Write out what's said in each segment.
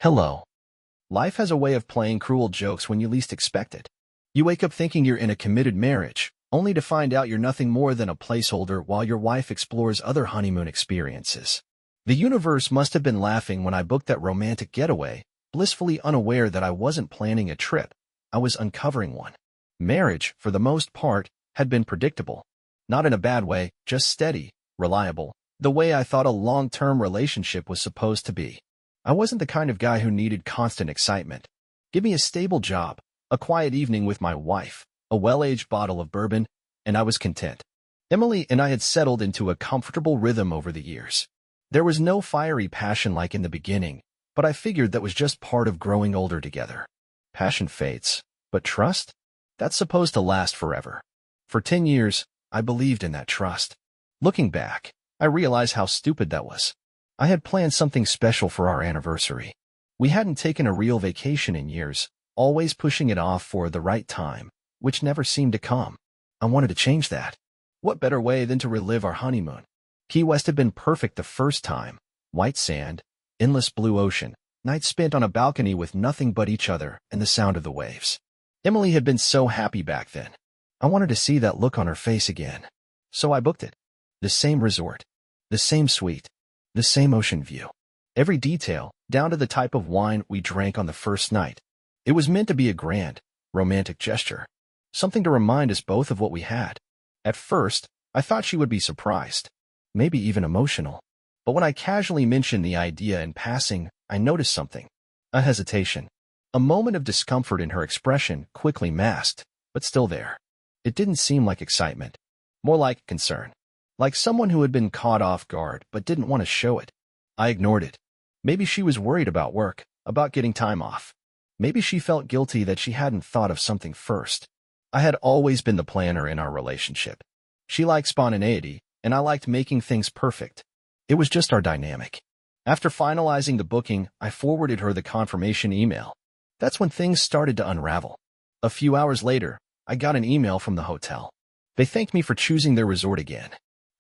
Hello. Life has a way of playing cruel jokes when you least expect it. You wake up thinking you're in a committed marriage, only to find out you're nothing more than a placeholder while your wife explores other honeymoon experiences. The universe must have been laughing when I booked that romantic getaway, blissfully unaware that I wasn't planning a trip. I was uncovering one. Marriage, for the most part, had been predictable. Not in a bad way, just steady, reliable, the way I thought a long-term relationship was supposed to be. I wasn't the kind of guy who needed constant excitement. Give me a stable job, a quiet evening with my wife, a well-aged bottle of bourbon, and I was content. Emily and I had settled into a comfortable rhythm over the years. There was no fiery passion like in the beginning, but I figured that was just part of growing older together. Passion fades, but trust? That's supposed to last forever. For 10 years, I believed in that trust. Looking back, I realize how stupid that was. I had planned something special for our anniversary. We hadn't taken a real vacation in years, always pushing it off for the right time, which never seemed to come. I wanted to change that. What better way than to relive our honeymoon? Key West had been perfect the first time. White sand, endless blue ocean, nights spent on a balcony with nothing but each other and the sound of the waves. Emily had been so happy back then. I wanted to see that look on her face again. So I booked it. The same resort, the same suite, the same ocean view. Every detail, down to the type of wine we drank on the first night. It was meant to be a grand, romantic gesture. Something to remind us both of what we had. At first, I thought she would be surprised, maybe even emotional. But when I casually mentioned the idea in passing, I noticed something. A hesitation. A moment of discomfort in her expression, quickly masked, but still there. It didn't seem like excitement. More like concern. Like someone who had been caught off guard but didn't want to show it. I ignored it. Maybe she was worried about work, about getting time off. Maybe she felt guilty that she hadn't thought of something first. I had always been the planner in our relationship. She liked spontaneity, and I liked making things perfect. It was just our dynamic. After finalizing the booking, I forwarded her the confirmation email. That's when things started to unravel. A few hours later, I got an email from the hotel. They thanked me for choosing their resort again.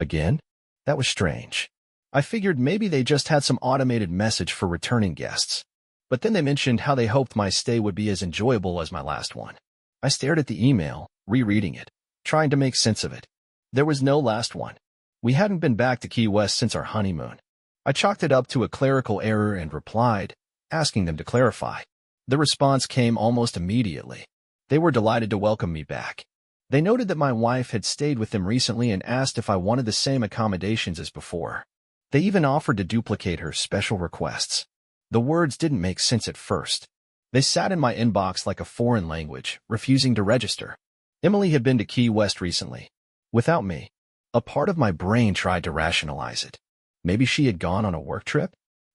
Again? That was strange. I figured maybe they just had some automated message for returning guests. But then they mentioned how they hoped my stay would be as enjoyable as my last one. I stared at the email, rereading it, trying to make sense of it. There was no last one. We hadn't been back to Key West since our honeymoon. I chalked it up to a clerical error and replied, asking them to clarify. The response came almost immediately. They were delighted to welcome me back. They noted that my wife had stayed with them recently and asked if I wanted the same accommodations as before. They even offered to duplicate her special requests. The words didn't make sense at first. They sat in my inbox like a foreign language, refusing to register. Emily had been to Key West recently. Without me. A part of my brain tried to rationalize it. Maybe she had gone on a work trip?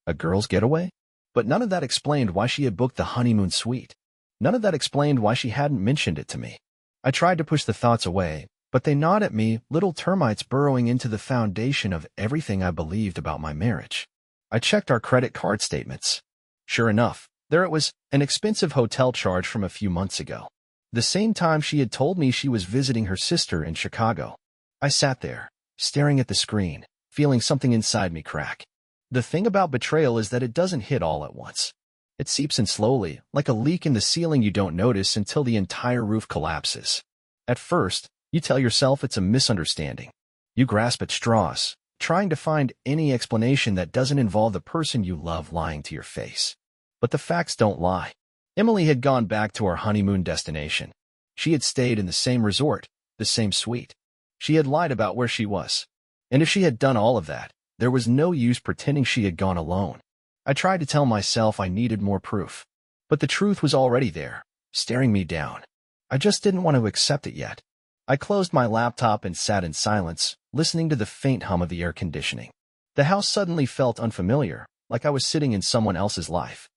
A girl's getaway? But none of that explained why she had booked the honeymoon suite. None of that explained why she hadn't mentioned it to me. I tried to push the thoughts away, but they gnawed at me, little termites burrowing into the foundation of everything I believed about my marriage. I checked our credit card statements. Sure enough, there it was, an expensive hotel charge from a few months ago. The same time she had told me she was visiting her sister in Chicago. I sat there, staring at the screen, feeling something inside me crack. The thing about betrayal is that it doesn't hit all at once. It seeps in slowly, like a leak in the ceiling you don't notice until the entire roof collapses. At first, you tell yourself it's a misunderstanding. You grasp at straws, trying to find any explanation that doesn't involve the person you love lying to your face. But the facts don't lie. Emily had gone back to our honeymoon destination. She had stayed in the same resort, the same suite. She had lied about where she was. And if she had done all of that, there was no use pretending she had gone alone. I tried to tell myself I needed more proof. But the truth was already there, staring me down. I just didn't want to accept it yet. I closed my laptop and sat in silence, listening to the faint hum of the air conditioning. The house suddenly felt unfamiliar, like I was sitting in someone else's life.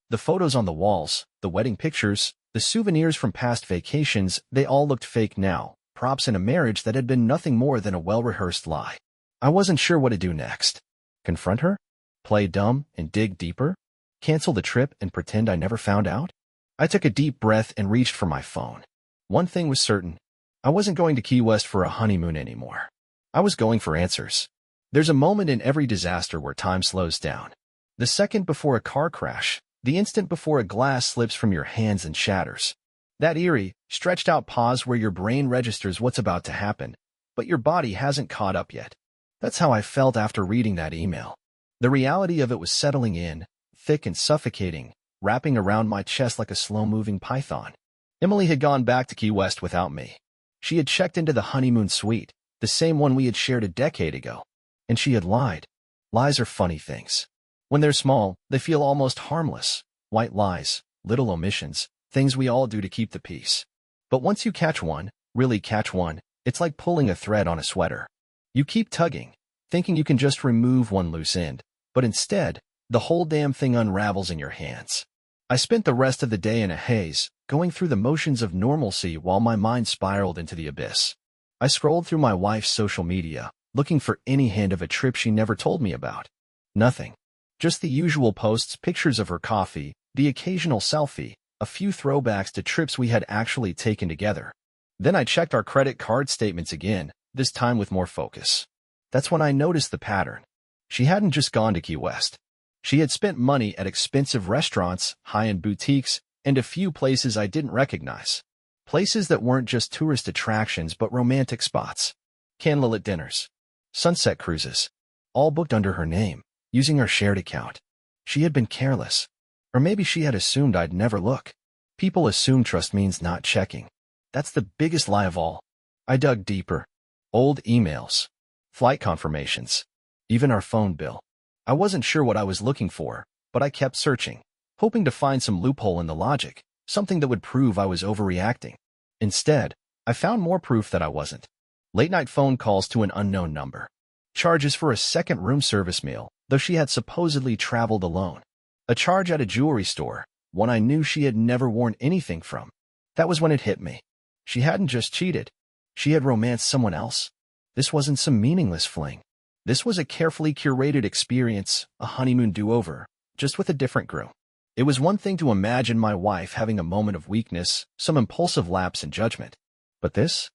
The photos on the walls, the wedding pictures, the souvenirs from past vacations, they all looked fake now, props in a marriage that had been nothing more than a well-rehearsed lie. I wasn't sure what to do next. Confront her? Play dumb and dig deeper? Cancel the trip and pretend I never found out? I took a deep breath and reached for my phone. One thing was certain. I wasn't going to Key West for a honeymoon anymore. I was going for answers. There's a moment in every disaster where time slows down. The second before a car crash, The instant before a glass slips from your hands and shatters. That eerie, stretched-out pause where your brain registers what's about to happen, but your body hasn't caught up yet. That's how I felt after reading that email. The reality of it was settling in, thick and suffocating, wrapping around my chest like a slow-moving python. Emily had gone back to Key West without me. She had checked into the honeymoon suite, the same one we had shared a decade ago. And she had lied. Lies are funny things. When they're small, they feel almost harmless. White lies, little omissions, things we all do to keep the peace. But once you catch one, really catch one, it's like pulling a thread on a sweater. You keep tugging, thinking you can just remove one loose end, but instead, the whole damn thing unravels in your hands. I spent the rest of the day in a haze, going through the motions of normalcy while my mind spiraled into the abyss. I scrolled through my wife's social media, looking for any hint of a trip she never told me about. Nothing. Just the usual posts, pictures of her coffee, the occasional selfie, a few throwbacks to trips we had actually taken together. Then I checked our credit card statements again, this time with more focus. That's when I noticed the pattern. She hadn't just gone to Key West. She had spent money at expensive restaurants, high-end boutiques, and a few places I didn't recognize. Places that weren't just tourist attractions but romantic spots. Candlelit dinners. Sunset cruises. All booked under her name, using our shared account. She had been careless. Or maybe she had assumed I'd never look. People assume trust means not checking. That's the biggest lie of all. I dug deeper. Old emails. Flight confirmations. Even our phone bill. I wasn't sure what I was looking for, but I kept searching, hoping to find some loophole in the logic, something that would prove I was overreacting. Instead, I found more proof that I wasn't. Late-night phone calls to an unknown number. Charges for a second room service meal, though she had supposedly traveled alone. A charge at a jewelry store, one I knew she had never worn anything from. That was when it hit me. She hadn't just cheated. She had romanced someone else. This wasn't some meaningless fling. This was a carefully curated experience, a honeymoon do-over, just with a different groom. It was one thing to imagine my wife having a moment of weakness, some impulsive lapse in judgment. But this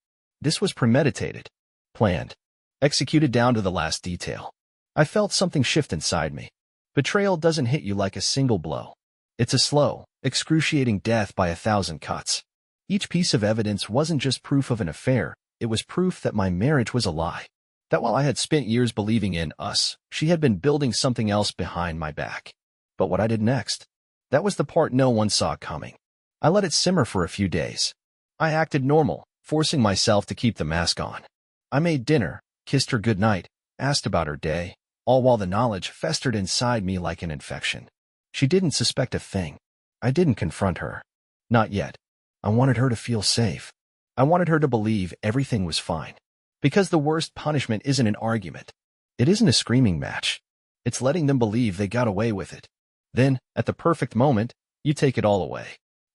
was premeditated, planned, executed down to the last detail. I felt something shift inside me. Betrayal doesn't hit you like a single blow. It's a slow, excruciating death by 1,000 cuts. Each piece of evidence wasn't just proof of an affair, it was proof that my marriage was a lie. That while I had spent years believing in us, she had been building something else behind my back. But what I did next? That was the part no one saw coming. I let it simmer for a few days. I acted normal, forcing myself to keep the mask on. I made dinner, kissed her goodnight, asked about her day, all while the knowledge festered inside me like an infection. She didn't suspect a thing. I didn't confront her. Not yet. I wanted her to feel safe. I wanted her to believe everything was fine. Because the worst punishment isn't an argument. It isn't a screaming match. It's letting them believe they got away with it. Then, at the perfect moment, you take it all away.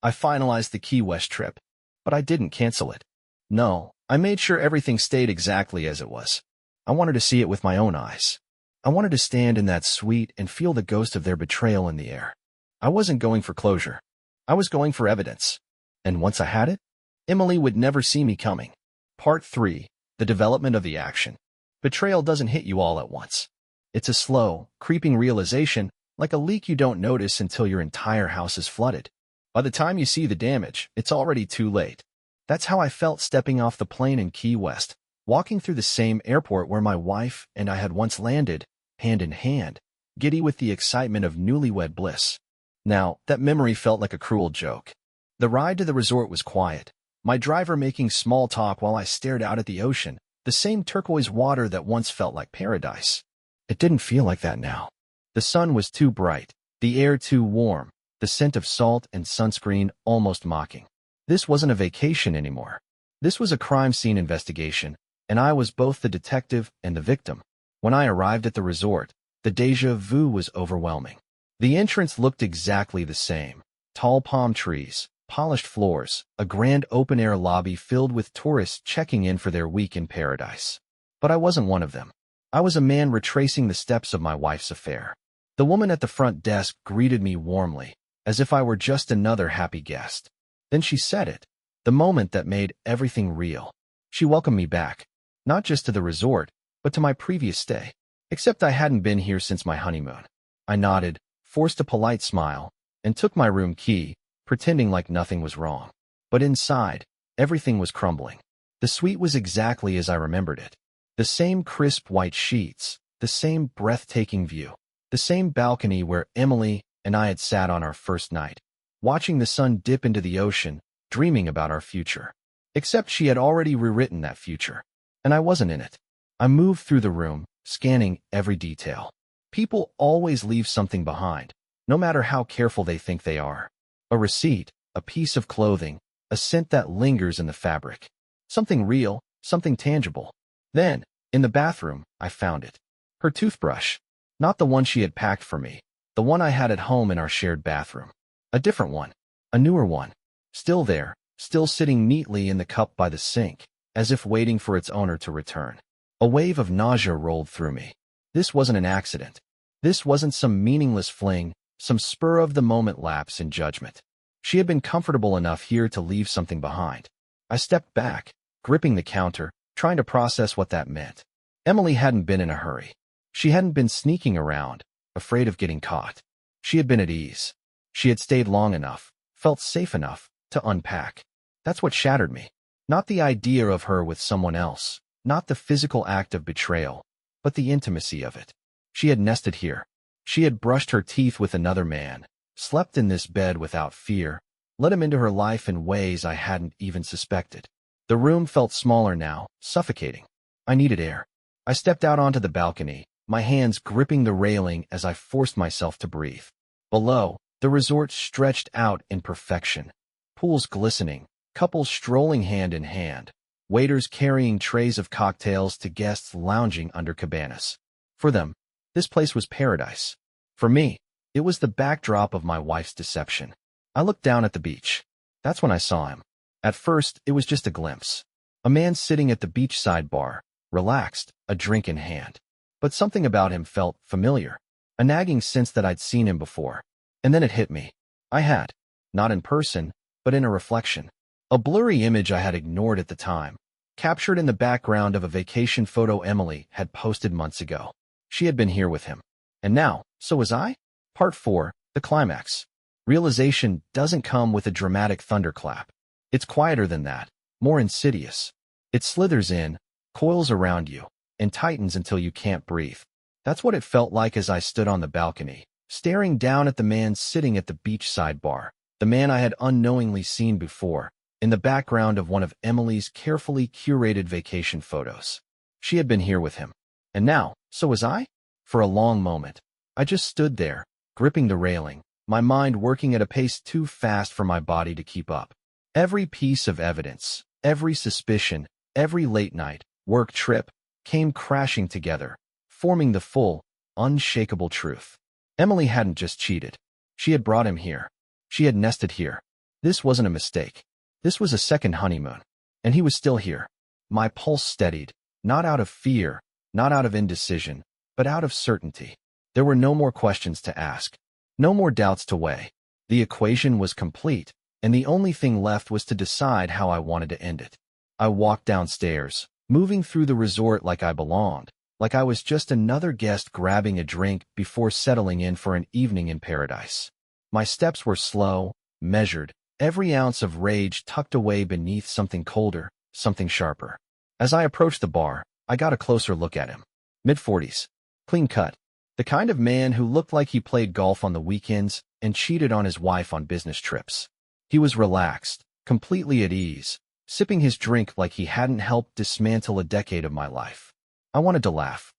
I finalized the Key West trip, but I didn't cancel it. No, I made sure everything stayed exactly as it was. I wanted to see it with my own eyes. I wanted to stand in that suite and feel the ghost of their betrayal in the air. I wasn't going for closure. I was going for evidence. And once I had it, Emily would never see me coming. Part 3. The development of the action. Betrayal doesn't hit you all at once. It's a slow, creeping realization, like a leak you don't notice until your entire house is flooded. By the time you see the damage, it's already too late. That's how I felt stepping off the plane in Key West, walking through the same airport where my wife and I had once landed, hand in hand, giddy with the excitement of newlywed bliss. Now, that memory felt like a cruel joke. The ride to the resort was quiet. My driver making small talk while I stared out at the ocean, the same turquoise water that once felt like paradise. It didn't feel like that now. The sun was too bright, the air too warm, the scent of salt and sunscreen almost mocking. This wasn't a vacation anymore. This was a crime scene investigation, and I was both the detective and the victim. When I arrived at the resort, the déjà vu was overwhelming. The entrance looked exactly the same. Tall palm trees, polished floors, a grand open-air lobby filled with tourists checking in for their week in paradise. But I wasn't one of them. I was a man retracing the steps of my wife's affair. The woman at the front desk greeted me warmly, as if I were just another happy guest. Then she said it, the moment that made everything real. She welcomed me back, not just to the resort, but to my previous stay. Except I hadn't been here since my honeymoon. I nodded, forced a polite smile, and took my room key, pretending like nothing was wrong. But inside, everything was crumbling. The suite was exactly as I remembered it. The same crisp white sheets, the same breathtaking view, the same balcony where Emily and I had sat on our first night, watching the sun dip into the ocean, dreaming about our future. Except she had already rewritten that future, and I wasn't in it. I moved through the room, scanning every detail. People always leave something behind, no matter how careful they think they are. A receipt, a piece of clothing, a scent that lingers in the fabric. Something real, something tangible. Then, in the bathroom, I found it. Her toothbrush. Not the one she had packed for me, the one I had at home in our shared bathroom. A different one. A newer one. Still there, still sitting neatly in the cup by the sink, as if waiting for its owner to return. A wave of nausea rolled through me. This wasn't an accident. This wasn't some meaningless fling, some spur-of-the-moment lapse in judgment. She had been comfortable enough here to leave something behind. I stepped back, gripping the counter, trying to process what that meant. Emily hadn't been in a hurry. She hadn't been sneaking around, afraid of getting caught. She had been at ease. She had stayed long enough, felt safe enough, to unpack. That's what shattered me. Not the idea of her with someone else, not the physical act of betrayal, but the intimacy of it. She had nested here. She had brushed her teeth with another man, slept in this bed without fear, let him into her life in ways I hadn't even suspected. The room felt smaller now, suffocating. I needed air. I stepped out onto the balcony, my hands gripping the railing as I forced myself to breathe. Below, the resort stretched out in perfection. Pools glistening, couples strolling hand in hand, waiters carrying trays of cocktails to guests lounging under cabanas. For them, this place was paradise. For me, it was the backdrop of my wife's deception. I looked down at the beach. That's when I saw him. At first, it was just a glimpse. A man sitting at the beachside bar, relaxed, a drink in hand. But something about him felt familiar, a nagging sense that I'd seen him before. And then it hit me. I had. Not in person, but in a reflection. A blurry image I had ignored at the time, captured in the background of a vacation photo Emily had posted months ago. She had been here with him. And now, so was I? Part 4, the climax. Realization doesn't come with a dramatic thunderclap. It's quieter than that, more insidious. It slithers in, coils around you, and tightens until you can't breathe. That's what it felt like as I stood on the balcony, staring down at the man sitting at the beachside bar, the man I had unknowingly seen before, in the background of one of Emily's carefully curated vacation photos. She had been here with him. And now, so was I? For a long moment, I just stood there, gripping the railing, my mind working at a pace too fast for my body to keep up. Every piece of evidence, every suspicion, every late-night, work trip, came crashing together, forming the full, unshakable truth. Emily hadn't just cheated. She had brought him here. She had nested here. This wasn't a mistake. This was a second honeymoon. And he was still here. My pulse steadied, not out of fear, not out of indecision, but out of certainty. There were no more questions to ask, no more doubts to weigh. The equation was complete, and the only thing left was to decide how I wanted to end it. I walked downstairs, moving through the resort like I belonged, like I was just another guest grabbing a drink before settling in for an evening in paradise. My steps were slow, measured, every ounce of rage tucked away beneath something colder, something sharper. As I approached the bar, I got a closer look at him. Mid-40s, clean cut, the kind of man who looked like he played golf on the weekends and cheated on his wife on business trips. He was relaxed, completely at ease, sipping his drink like he hadn't helped dismantle a decade of my life. I wanted to laugh.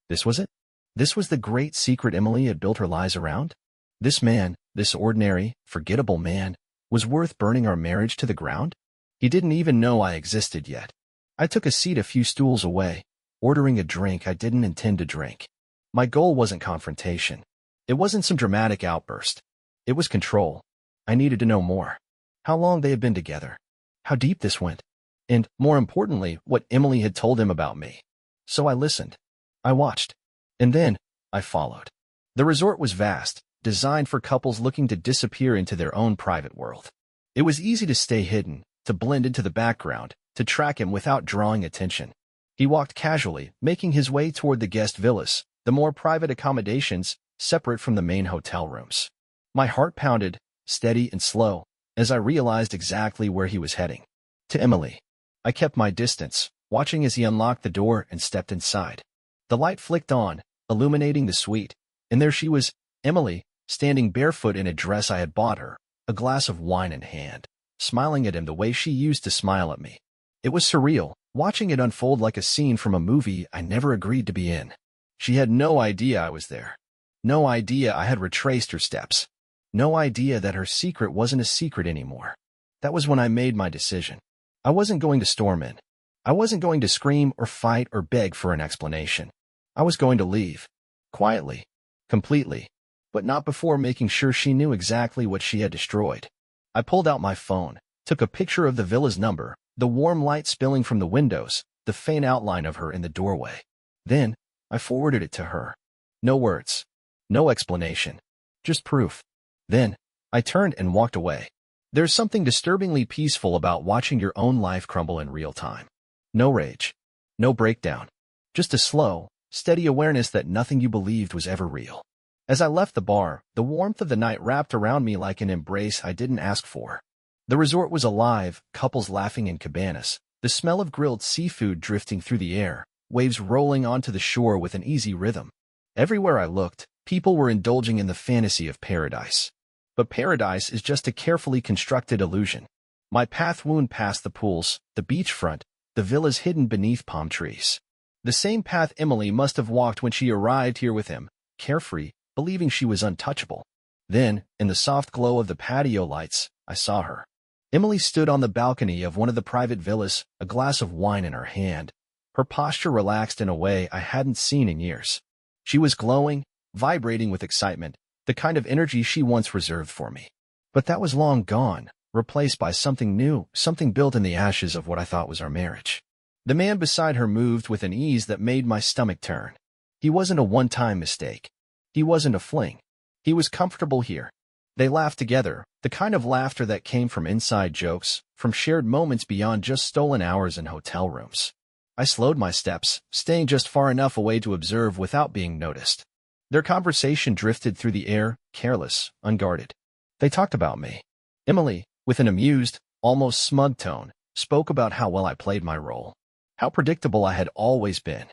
This was it? This was the great secret Emily had built her lies around? This man, this ordinary, forgettable man, was worth burning our marriage to the ground? He didn't even know I existed yet. I took a seat a few stools away, ordering a drink I didn't intend to drink. My goal wasn't confrontation. It wasn't some dramatic outburst. It was control. I needed to know more. How long they had been together. How deep this went. And, more importantly, what Emily had told him about me. So I listened. I watched. And then, I followed. The resort was vast, designed for couples looking to disappear into their own private world. It was easy to stay hidden, to blend into the background, to track him without drawing attention. He walked casually, making his way toward the guest villas, the more private accommodations, separate from the main hotel rooms. My heart pounded, steady and slow, as I realized exactly where he was heading. To Emily. I kept my distance, watching as he unlocked the door and stepped inside. The light flicked on, illuminating the suite, and there she was, Emily, standing barefoot in a dress I had bought her, a glass of wine in hand, smiling at him the way she used to smile at me. It was surreal, watching it unfold like a scene from a movie I never agreed to be in. She had no idea I was there. No idea I had retraced her steps. No idea that her secret wasn't a secret anymore. That was when I made my decision. I wasn't going to storm in. I wasn't going to scream or fight or beg for an explanation. I was going to leave. Quietly. Completely. But not before making sure she knew exactly what she had destroyed. I pulled out my phone, took a picture of the villa's number, the warm light spilling from the windows, the faint outline of her in the doorway. Then, I forwarded it to her. No words. No explanation. Just proof. Then, I turned and walked away. There's something disturbingly peaceful about watching your own life crumble in real time. No rage. No breakdown. Just a slow, steady awareness that nothing you believed was ever real. As I left the bar, the warmth of the night wrapped around me like an embrace I didn't ask for. The resort was alive, couples laughing in cabanas, the smell of grilled seafood drifting through the air, waves rolling onto the shore with an easy rhythm. Everywhere I looked, people were indulging in the fantasy of paradise. But paradise is just a carefully constructed illusion. My path wound past the pools, the beachfront, the villas hidden beneath palm trees. The same path Emily must have walked when she arrived here with him, carefree, believing she was untouchable. Then, in the soft glow of the patio lights, I saw her. Emily stood on the balcony of one of the private villas, a glass of wine in her hand. Her posture relaxed in a way I hadn't seen in years. She was glowing, vibrating with excitement, the kind of energy she once reserved for me. But that was long gone, replaced by something new, something built in the ashes of what I thought was our marriage. The man beside her moved with an ease that made my stomach turn. He wasn't a one-time mistake. He wasn't a fling. He was comfortable here. They laughed together, the kind of laughter that came from inside jokes, from shared moments beyond just stolen hours in hotel rooms. I slowed my steps, staying just far enough away to observe without being noticed. Their conversation drifted through the air, careless, unguarded. They talked about me. Emily, with an amused, almost smug tone, spoke about how well I played my role. How predictable I had always been.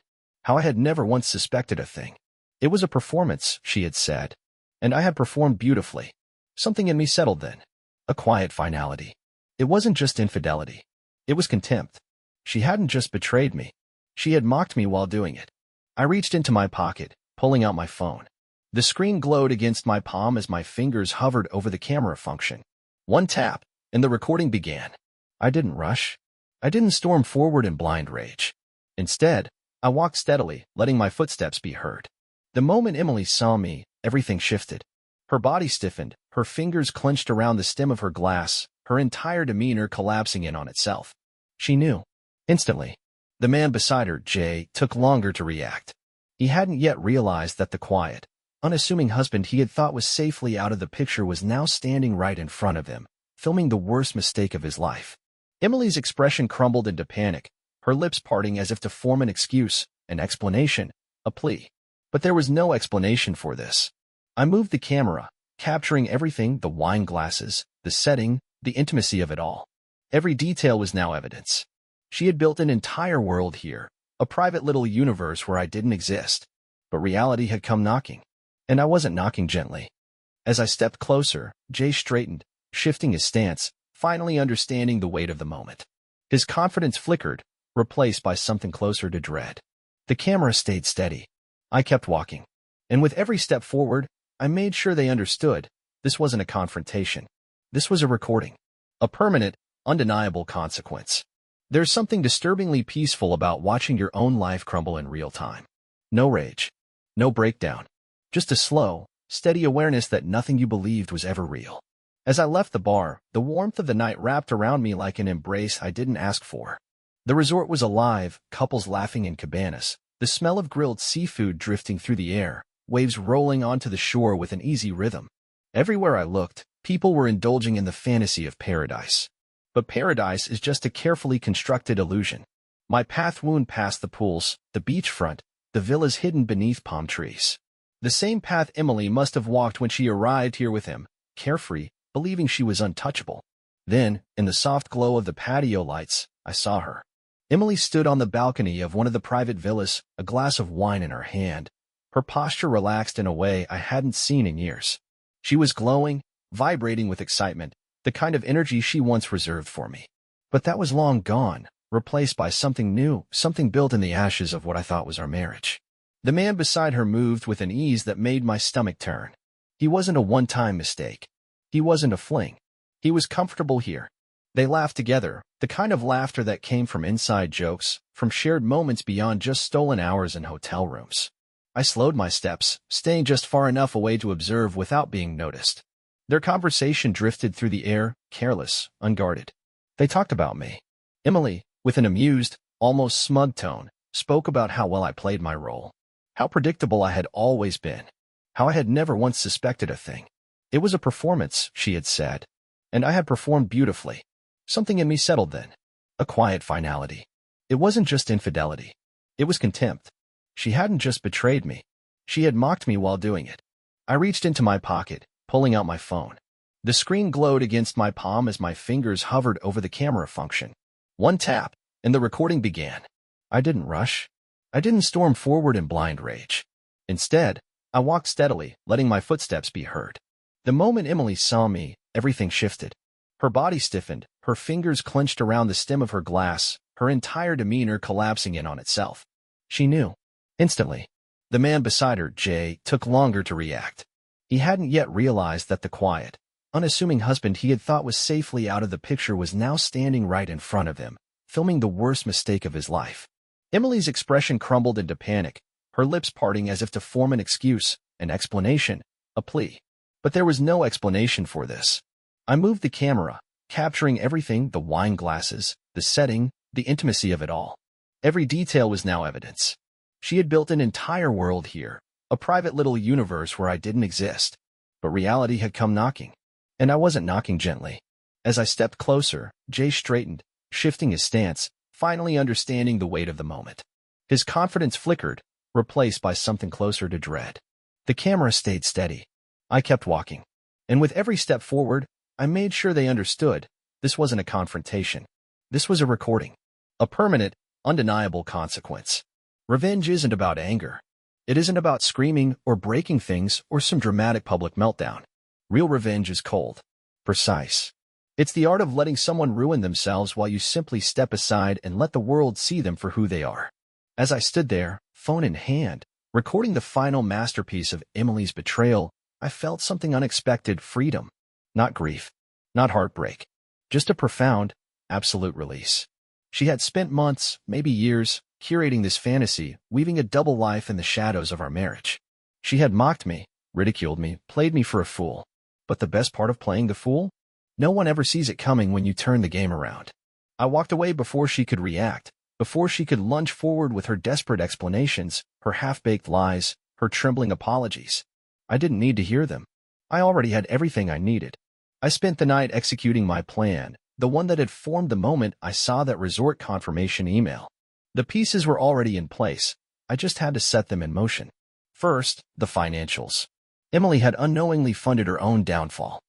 How I had never once suspected a thing. It was a performance, she had said. And I had performed beautifully. Something in me settled then. A quiet finality. It wasn't just infidelity. It was contempt. She hadn't just betrayed me. She had mocked me while doing it. I reached into my pocket, pulling out my phone. The screen glowed against my palm as my fingers hovered over the camera function. One tap, and the recording began. I didn't rush. I didn't storm forward in blind rage. Instead, I walked steadily, letting my footsteps be heard. The moment Emily saw me, everything shifted. Her body stiffened, her fingers clenched around the stem of her glass, her entire demeanor collapsing in on itself. She knew. Instantly. The man beside her, Jay, took longer to react. He hadn't yet realized that the quiet, unassuming husband he had thought was safely out of the picture was now standing right in front of him, filming the worst mistake of his life. Emily's expression crumbled into panic, her lips parting as if to form an excuse, an explanation, a plea. But there was no explanation for this. I moved the camera, capturing everything, the wine glasses, the setting, the intimacy of it all. Every detail was now evidence. She had built an entire world here, a private little universe where I didn't exist. But reality had come knocking. And I wasn't knocking gently. As I stepped closer, Jay straightened, shifting his stance, finally understanding the weight of the moment. His confidence flickered, replaced by something closer to dread. The camera stayed steady. I kept walking. And with every step forward, I made sure they understood. This wasn't a confrontation. This was a recording. A permanent, undeniable consequence. There's something disturbingly peaceful about watching your own life crumble in real time. No rage. No breakdown. Just a slow, steady awareness that nothing you believed was ever real. As I left the bar, the warmth of the night wrapped around me like an embrace I didn't ask for. The resort was alive, couples laughing in cabanas, the smell of grilled seafood drifting through the air, waves rolling onto the shore with an easy rhythm. Everywhere I looked, people were indulging in the fantasy of paradise. But paradise is just a carefully constructed illusion. My path wound past the pools, the beachfront, the villas hidden beneath palm trees. The same path Emily must have walked when she arrived here with him, carefree, believing she was untouchable. Then, in the soft glow of the patio lights, I saw her. Emily stood on the balcony of one of the private villas, a glass of wine in her hand. Her posture relaxed in a way I hadn't seen in years. She was glowing, vibrating with excitement, the kind of energy she once reserved for me. But that was long gone, replaced by something new, something built in the ashes of what I thought was our marriage. The man beside her moved with an ease that made my stomach turn. He wasn't a one-time mistake. He wasn't a fling. He was comfortable here. They laughed together, the kind of laughter that came from inside jokes, from shared moments beyond just stolen hours in hotel rooms. I slowed my steps, staying just far enough away to observe without being noticed. Their conversation drifted through the air, careless, unguarded. They talked about me. Emily, with an amused, almost smug tone, spoke about how well I played my role. How predictable I had always been. How I had never once suspected a thing. It was a performance, she had said. And I had performed beautifully. Something in me settled then. A quiet finality. It wasn't just infidelity. It was contempt. She hadn't just betrayed me. She had mocked me while doing it. I reached into my pocket, pulling out my phone. The screen glowed against my palm as my fingers hovered over the camera function. One tap, and the recording began. I didn't rush. I didn't storm forward in blind rage. Instead, I walked steadily, letting my footsteps be heard. The moment Emily saw me, everything shifted. Her body stiffened, her fingers clenched around the stem of her glass, her entire demeanor collapsing in on itself. She knew. Instantly. The man beside her, Jay, took longer to react. He hadn't yet realized that the quiet, unassuming husband he had thought was safely out of the picture was now standing right in front of him, filming the worst mistake of his life. Emily's expression crumbled into panic, her lips parting as if to form an excuse, an explanation, a plea. But there was no explanation for this. I moved the camera, capturing everything, the wine glasses, the setting, the intimacy of it all. Every detail was now evidence. She had built an entire world here, a private little universe where I didn't exist. But reality had come knocking. And I wasn't knocking gently. As I stepped closer, Jay straightened, shifting his stance, finally understanding the weight of the moment. His confidence flickered, replaced by something closer to dread. The camera stayed steady. I kept walking. And with every step forward, I made sure they understood. This wasn't a confrontation. This was a recording. A permanent, undeniable consequence. Revenge isn't about anger. It isn't about screaming or breaking things or some dramatic public meltdown. Real revenge is cold. Precise. It's the art of letting someone ruin themselves while you simply step aside and let the world see them for who they are. As I stood there, phone in hand, recording the final masterpiece of Emily's betrayal, I felt something unexpected: freedom. Not grief. Not heartbreak. Just a profound, absolute release. She had spent months, maybe years, curating this fantasy, weaving a double life in the shadows of our marriage. She had mocked me, ridiculed me, played me for a fool. But the best part of playing the fool? No one ever sees it coming when you turn the game around. I walked away before she could react, before she could lunge forward with her desperate explanations, her half-baked lies, her trembling apologies. I didn't need to hear them. I already had everything I needed. I spent the night executing my plan, the one that had formed the moment I saw that resort confirmation email. The pieces were already in place. I just had to set them in motion. First, the financials. Emily had unknowingly funded her own downfall.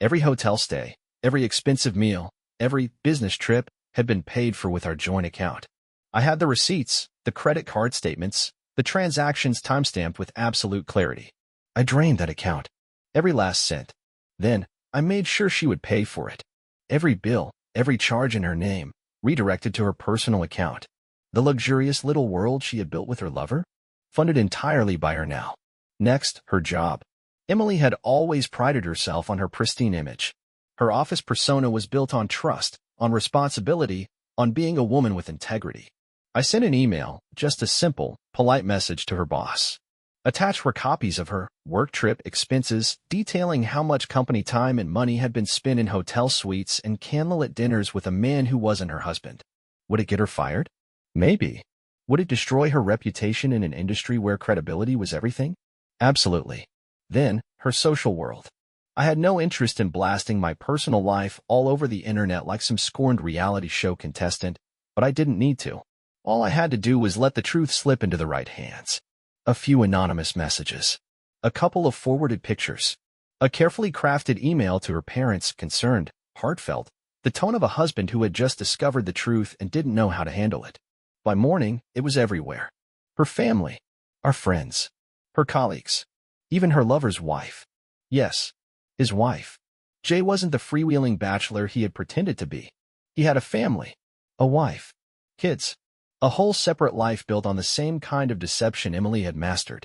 Every hotel stay, every expensive meal, every business trip had been paid for with our joint account. I had the receipts, the credit card statements, the transactions timestamped with absolute clarity. I drained that account. Every last cent. Then, I made sure she would pay for it. Every bill, every charge in her name, redirected to her personal account. The luxurious little world she had built with her lover? Funded entirely by her now. Next, her job. Emily had always prided herself on her pristine image. Her office persona was built on trust, on responsibility, on being a woman with integrity. I sent an email, just a simple, polite message to her boss. Attached were copies of her work trip expenses, detailing how much company time and money had been spent in hotel suites and candlelit dinners with a man who wasn't her husband. Would it get her fired? Maybe. Would it destroy her reputation in an industry where credibility was everything? Absolutely. Then, her social world. I had no interest in blasting my personal life all over the internet like some scorned reality show contestant, but I didn't need to. All I had to do was let the truth slip into the right hands. A few anonymous messages. A couple of forwarded pictures. A carefully crafted email to her parents, concerned, heartfelt, the tone of a husband who had just discovered the truth and didn't know how to handle it. By morning, it was everywhere. Her family, our friends, her colleagues, even her lover's wife. Yes, his wife. Jay wasn't the freewheeling bachelor he had pretended to be. He had a family, a wife, kids, a whole separate life built on the same kind of deception Emily had mastered.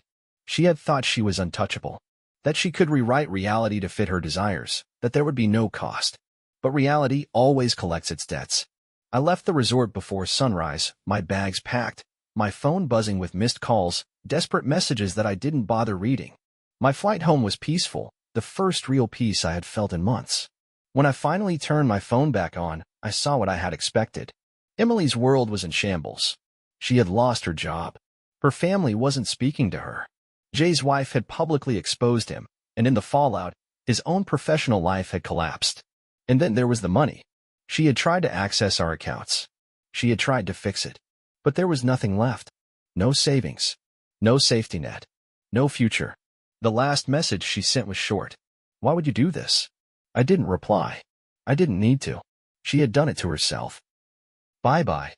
She had thought she was untouchable, that she could rewrite reality to fit her desires, that there would be no cost. But reality always collects its debts. I left the resort before sunrise, my bags packed, my phone buzzing with missed calls, desperate messages that I didn't bother reading. My flight home was peaceful, the first real peace I had felt in months. When I finally turned my phone back on, I saw what I had expected. Emily's world was in shambles. She had lost her job. Her family wasn't speaking to her. Jay's wife had publicly exposed him, and in the fallout, his own professional life had collapsed. And then there was the money. She had tried to access our accounts. She had tried to fix it. But there was nothing left. No savings. No safety net. No future. The last message she sent was short. Why would you do this? I didn't reply. I didn't need to. She had done it to herself. Bye-bye.